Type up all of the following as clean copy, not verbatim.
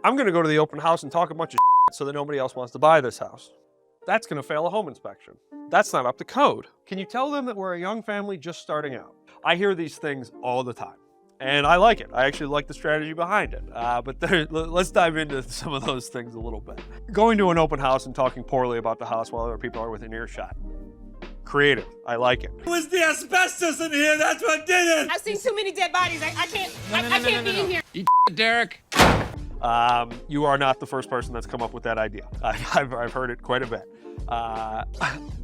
I'm gonna go to the open house and talk a bunch of shit so that nobody else wants to buy this house. That's gonna fail a home inspection. That's not up to code. Can you tell them that we're a young family just starting out? I hear these things all the time, and I like it. I actually like the strategy behind it. Let's dive into some of those things a little bit. Going to an open house and talking poorly about the house while other people are within earshot. Creative. I like it. It was the asbestos in here. That's what did it. I've seen too many dead bodies. I can't be in here. Eat Derek. You are not the first person that's come up with that idea. I've heard it quite a bit.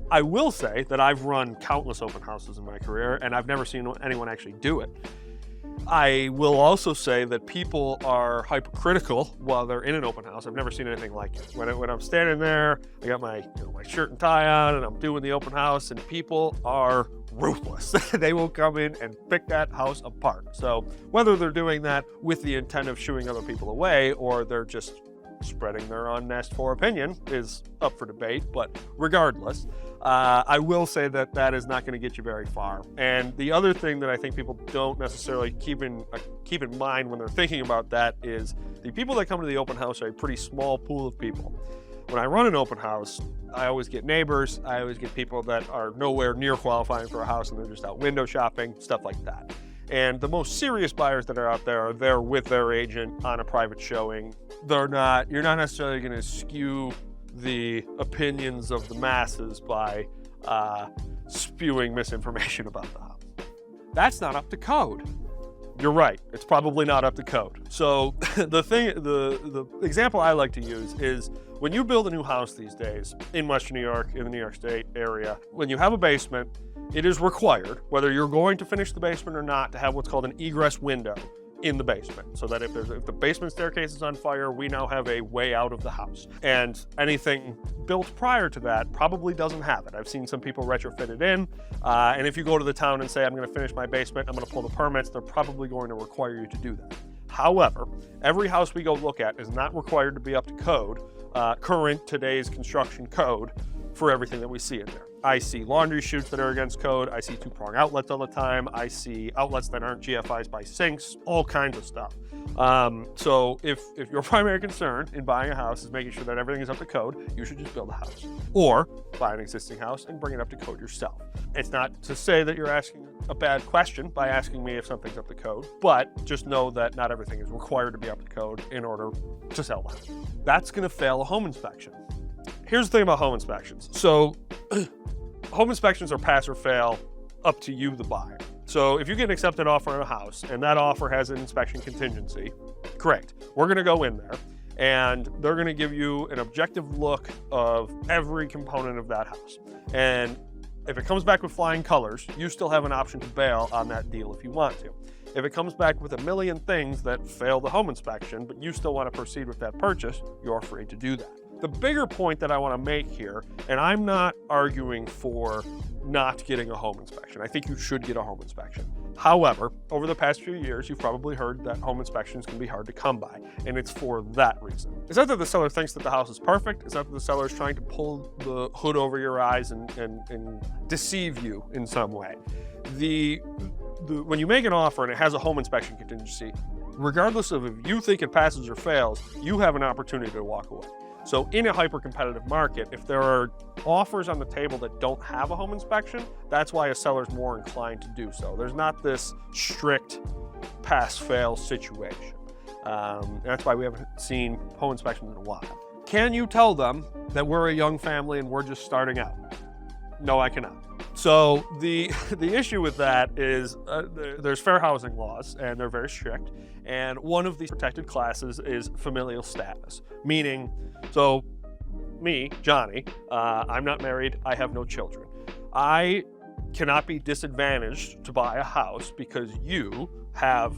I will say that I've run countless open houses in my career, and I've never seen anyone actually do it. I will also say that people are hypercritical while they're in an open house. I've never seen anything like it. When I'm standing there, I got my my shirt and tie on, and I'm doing the open house, and people are ruthless. They will come in and pick that house apart. So whether they're doing that with the intent of shooing other people away, or they're just spreading their unasked for opinion, is up for debate. But regardless, I will say that that is not going to get you very far. And the other thing that I think people don't necessarily keep in mind when they're thinking about that is the people that come to the open house are a pretty small pool of people. When I run an open house, I always get neighbors, I always get people that are nowhere near qualifying for a house and they're just out window shopping, stuff like that. And the most serious buyers that are out there are there with their agent on a private showing. You're not necessarily going to skew the opinions of the masses by spewing misinformation about the house. That's not up to code. You're right, it's probably not up to code. So the example I like to use is when you build a new house these days in Western New York, in the New York State area, when you have a basement, it is required, whether you're going to finish the basement or not, to have what's called an egress window in the basement, so that if the basement staircase is on fire, we now have a way out of the house. And anything built prior to that probably doesn't have it. I've seen some people retrofit it in, and if you go to the town and say, I'm gonna finish my basement, I'm gonna pull the permits, they're probably going to require you to do that. However, every house we go look at is not required to be up to code, current today's construction code, for everything that we see in there. I see laundry chutes that are against code. I see two-prong outlets all the time. I see outlets that aren't GFIs by sinks, all kinds of stuff. So if your primary concern in buying a house is making sure that everything is up to code, you should just build a house. Or buy an existing house and bring it up to code yourself. It's not to say that you're asking a bad question by asking me if something's up to code, but just know that not everything is required to be up to code in order to sell the house. That's gonna fail a home inspection. Here's the thing about home inspections. So home inspections are pass or fail up to you, the buyer. So if you get an accepted offer on a house and that offer has an inspection contingency, great. We're gonna go in there and they're gonna give you an objective look of every component of that house. And if it comes back with flying colors, you still have an option to bail on that deal if you want to. If it comes back with a million things that fail the home inspection, but you still want to proceed with that purchase, you're free to do that. The bigger point that I want to make here, and I'm not arguing for not getting a home inspection. I think you should get a home inspection. However, over the past few years, you've probably heard that home inspections can be hard to come by, and it's for that reason. It's not that the seller thinks that the house is perfect. It's not that the seller is trying to pull the hood over your eyes and deceive you in some way. When you make an offer and it has a home inspection contingency, regardless of if you think it passes or fails, you have an opportunity to walk away. So in a hyper-competitive market, if there are offers on the table that don't have a home inspection, that's why a seller's more inclined to do so. There's not this strict pass-fail situation. That's why we haven't seen home inspections in a while. Can you tell them that we're a young family and we're just starting out? No, I cannot. So the issue with that is there's fair housing laws, and they're very strict. And one of these protected classes is familial status, meaning, so me, Johnny, I'm not married, I have no children. I cannot be disadvantaged to buy a house because you have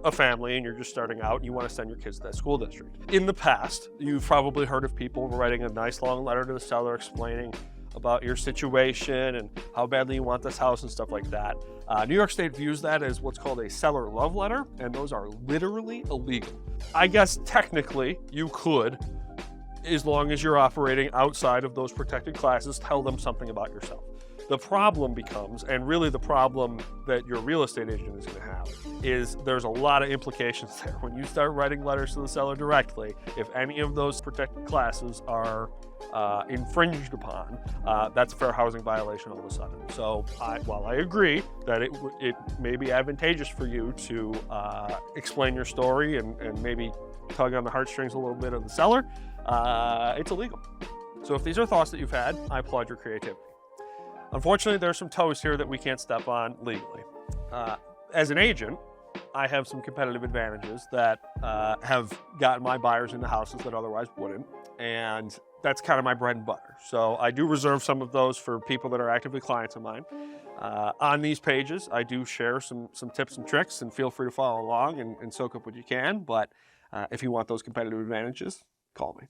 a family and you're just starting out and you want to send your kids to that school district. In the past, you've probably heard of people writing a nice long letter to the seller explaining about your situation and how badly you want this house and stuff like that. New York State views that as what's called a seller love letter, and those are literally illegal. I guess technically you could, as long as you're operating outside of those protected classes, tell them something about yourself. The problem becomes, and really the problem that your real estate agent is going to have, is there's a lot of implications there. When you start writing letters to the seller directly, if any of those protected classes are infringed upon, that's a fair housing violation all of a sudden. So while I agree that it may be advantageous for you to explain your story and maybe tug on the heartstrings a little bit of the seller, it's illegal. So if these are thoughts that you've had, I applaud your creativity. Unfortunately, there's some toes here that we can't step on legally. As an agent, I have some competitive advantages that have gotten my buyers into houses that otherwise wouldn't, and that's kind of my bread and butter. So I do reserve some of those for people that are actively clients of mine. On these pages, I do share some tips and tricks, and feel free to follow along and soak up what you can, but if you want those competitive advantages, call me.